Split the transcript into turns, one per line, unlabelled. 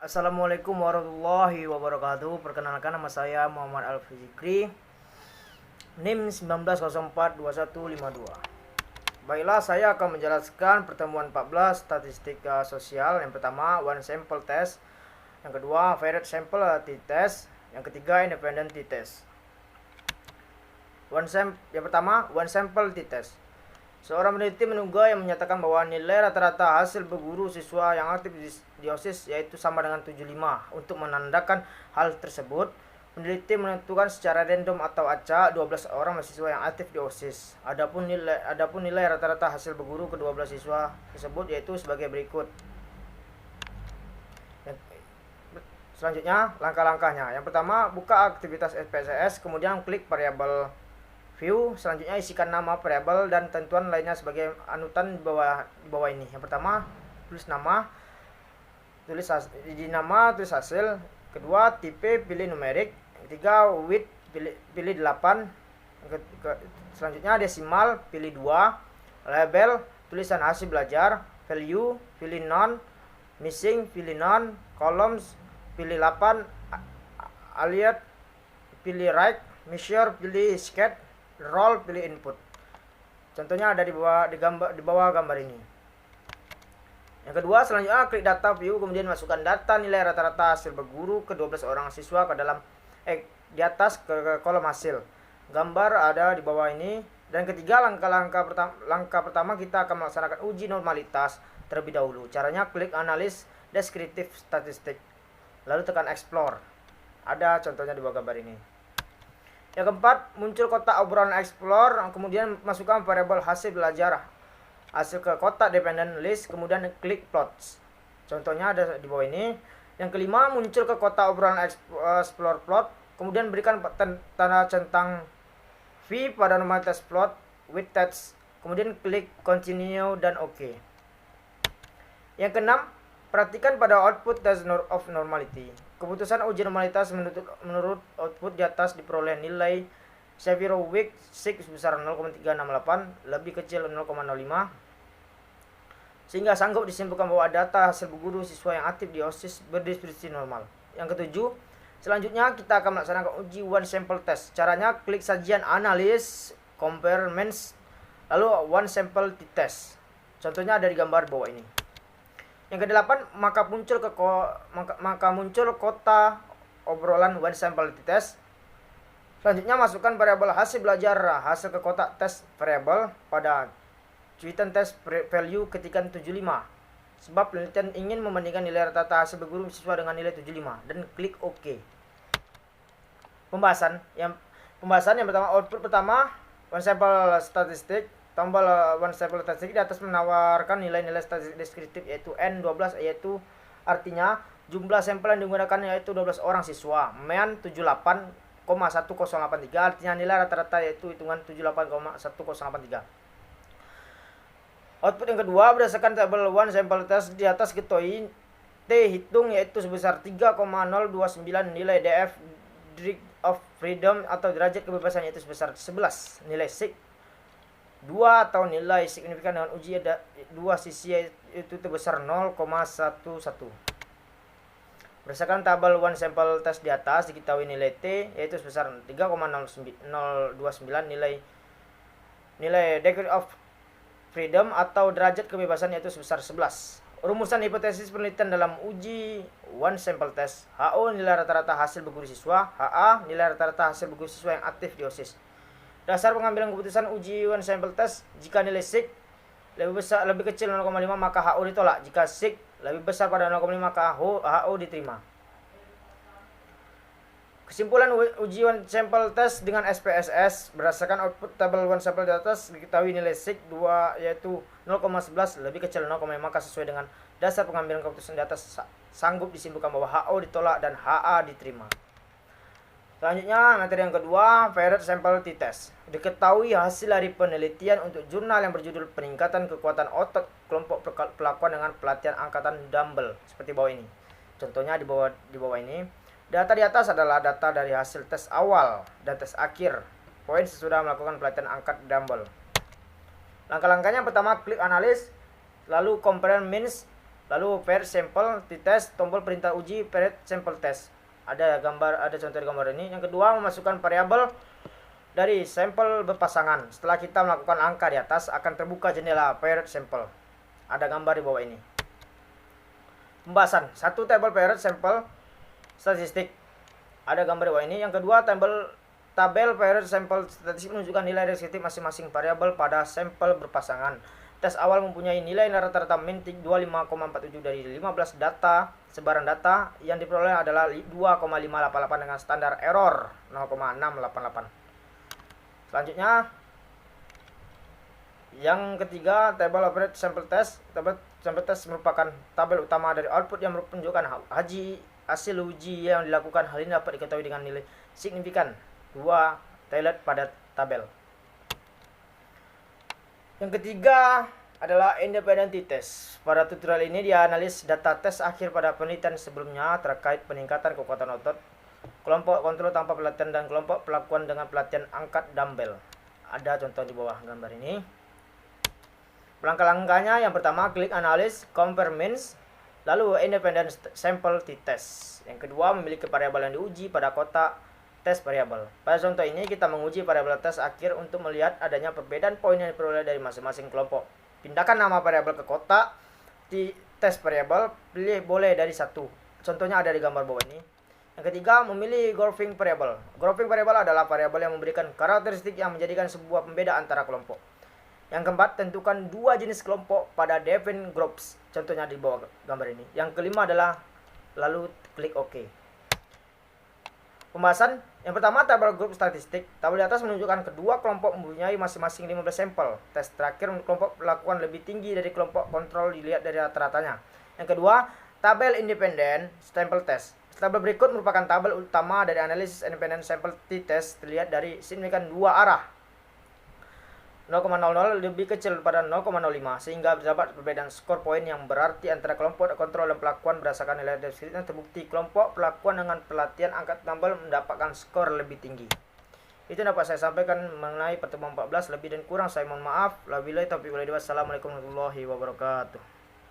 Assalamualaikum warahmatullahi wabarakatuh. Perkenalkan, nama saya Muhammad Al-Fizikri, NIM 19042152. Baiklah, saya akan menjelaskan pertemuan 14 statistika sosial. Yang pertama, one sample test. Yang kedua, varied sample t-test. Yang ketiga, independent t-test. Yang pertama, one sample t-test. Seorang peneliti menduga yang menyatakan bahwa nilai rata-rata hasil berguru siswa yang aktif di OSIS yaitu sama dengan 75. Untuk menandakan hal tersebut, peneliti menentukan secara random atau acak 12 orang mahasiswa yang aktif di OSIS. Adapun nilai rata-rata hasil berguru ke-12 siswa tersebut yaitu sebagai berikut. Selanjutnya, langkah-langkahnya. Yang pertama, buka aktivitas SPSS, kemudian klik variabel view. Selanjutnya, isikan nama variabel dan tentuan lainnya sebagai anutan di bawah ini. Yang pertama, tulis nama, tulis hasil. Kedua, tipe, pilih numerik. Ketiga, width, pilih 8. Selanjutnya, desimal, pilih 2. Label, tulisan hasil belajar. Value, pilih none. Missing, pilih none. Columns, pilih 8. Alias, pilih right. Measure, pilih sketch. Roll, pilih input. Contohnya ada di bawah gambar ini. Yang kedua, selanjutnya klik data view, kemudian masukkan data nilai rata-rata hasil berguru ke-12 orang siswa ke dalam di atas ke kolom hasil. Gambar ada di bawah ini. Dan ketiga, langkah pertama kita akan melaksanakan uji normalitas terlebih dahulu. Caranya klik analis deskriptif statistik, lalu tekan explore. Ada contohnya di bawah gambar ini. Yang keempat, muncul kotak obrolan explore, kemudian masukkan variabel hasil belajar hasil ke kotak dependent list, kemudian klik plots. Contohnya ada di bawah ini. Yang kelima, muncul ke kotak obrolan explore plot, kemudian berikan tanda centang V pada normalitas plot with text, kemudian klik continue dan OK. Yang keenam, perhatikan pada output test of normality. Keputusan uji normalitas menurut output di atas diperoleh nilai Shapiro Wilk 6 sebesar 0,368 lebih kecil 0,05 sehingga sanggup disimpulkan bahwa data hasil berguru siswa yang aktif di OSIS berdistribusi normal. Yang ketujuh, selanjutnya kita akan melaksanakan uji one sample test. Caranya klik sajian analis, compare means, lalu one sample t-test. Contohnya ada di gambar bawah ini. Yang kedelapan, maka muncul kota obrolan one sample t-test. Selanjutnya, masukkan variabel hasil belajar hasil ke kotak test variabel pada cuitan test value ketikan 75. Sebab penelitian ingin membandingkan nilai rata-rata hasil berguru siswa dengan nilai 75 dan klik OK. Pembahasan yang pertama, output pertama one sample statistik. Tombol one sample statistik di atas menawarkan nilai-nilai statistik deskriptif yaitu N12, yaitu artinya jumlah sampel yang digunakan yaitu 12 orang siswa. MEAN 78,1083 artinya nilai rata-rata yaitu hitungan 78,1083. Output yang kedua, berdasarkan tabel one sample test di atas ketahui T hitung yaitu sebesar 3,029, nilai DF degree of freedom atau derajat kebebasan yaitu sebesar 11, nilai sig 2 atau nilai signifikan dengan uji ada dua sisi yaitu terbesar 0,11. Berdasarkan tabel one sample test di atas diketahui nilai T yaitu sebesar 3,029, nilai degree of freedom atau derajat kebebasan yaitu sebesar 11. Rumusan hipotesis penelitian dalam uji one sample test. HO nilai rata-rata hasil berguru siswa, HA nilai rata-rata hasil berguru siswa yang aktif di OSIS. Dasar pengambilan keputusan uji one sample test, jika nilai sig lebih kecil 0,5 maka HO ditolak. Jika sig lebih besar pada 0,5 maka HO diterima. Kesimpulan uji one sample test dengan SPSS, berdasarkan output tabel one sample di atas diketahui nilai sig 2 yaitu 0,11 lebih kecil 0,5 maka sesuai dengan dasar pengambilan keputusan di atas sanggup disimpulkan bahwa HO ditolak dan HA diterima. Selanjutnya, materi yang kedua, varied sample t-test. Diketahui hasil dari penelitian untuk jurnal yang berjudul peningkatan kekuatan otot kelompok pelakuan dengan pelatihan angkatan dumbbell seperti bawah ini. Contohnya di bawah ini. Data di atas adalah data dari hasil tes awal dan tes akhir. Poin sesudah melakukan pelatihan angkat dumbbell. Langkah-langkahnya pertama, klik analis, lalu compare means, Lalu paired sample t-test, tombol perintah uji paired sample test. Ada contoh gambar ini. Yang kedua, memasukkan variabel dari sampel berpasangan. Setelah kita melakukan angka di atas, akan terbuka jendela paired sample. Ada gambar di bawah ini. Pembahasan. Satu, tabel paired sample statistik. Ada gambar di bawah ini. Yang kedua, tabel paired sample statistik menunjukkan nilai deskriptif masing-masing variabel pada sampel berpasangan. Tes awal mempunyai nilai rata-rata min 25,47 dari 15 data. Sebaran data yang diperoleh adalah 2,588 dengan standar error 0,688. Selanjutnya, yang ketiga, tabel operate sample test. Tabel sample test merupakan tabel utama dari output yang menunjukkan hasil uji yang dilakukan. Hal ini dapat diketahui dengan nilai signifikan 2 tailored pada tabel. Yang ketiga adalah independent test. Pada tutorial ini dia analis data tes akhir pada penelitian sebelumnya terkait peningkatan kekuatan otot, kelompok kontrol tanpa pelatihan, dan kelompok pelakuan dengan pelatihan angkat dumbbell. Ada contoh di bawah gambar ini. Langkah-langkahnya, yang pertama, klik analis, compare means, lalu independent sample t-test. Yang kedua, memiliki variabel yang diuji pada kotak tes variabel. Pada contoh ini, kita menguji variabel tes akhir untuk melihat adanya perbedaan poin yang diperoleh dari masing-masing kelompok. Pindahkan nama variabel ke kotak tes variabel, pilih boleh dari satu. Contohnya ada di gambar bawah ini. Yang ketiga, memilih grouping variable. Grouping variable adalah variabel yang memberikan karakteristik yang menjadikan sebuah pembeda antara kelompok. Yang keempat, tentukan dua jenis kelompok pada define groups. Contohnya di bawah gambar ini. Yang kelima adalah lalu klik OK. Pembahasan. Yang pertama, tabel grup statistik. Tabel di atas menunjukkan kedua kelompok mempunyai masing-masing 15 sampel. Tes terakhir kelompok pelakuan lebih tinggi dari kelompok kontrol dilihat dari rata-ratanya. Yang kedua, tabel independent sample test. Tabel berikut merupakan tabel utama dari analisis independent sample t-test, terlihat dari signifikan dua arah 0,00 lebih kecil pada 0,05 sehingga terdapat perbedaan skor poin yang berarti antara kelompok kontrol dan pelakuan berdasarkan nilai deskriptif. Terbukti kelompok pelakuan dengan pelatihan angkat dumbbell mendapatkan skor lebih tinggi. Itu dapat saya sampaikan mengenai pertemuan 14. Lebih dan kurang saya mohon maaf. Wabillahi taufiq wal hidayah. Wassalamualaikum warahmatullahi wabarakatuh.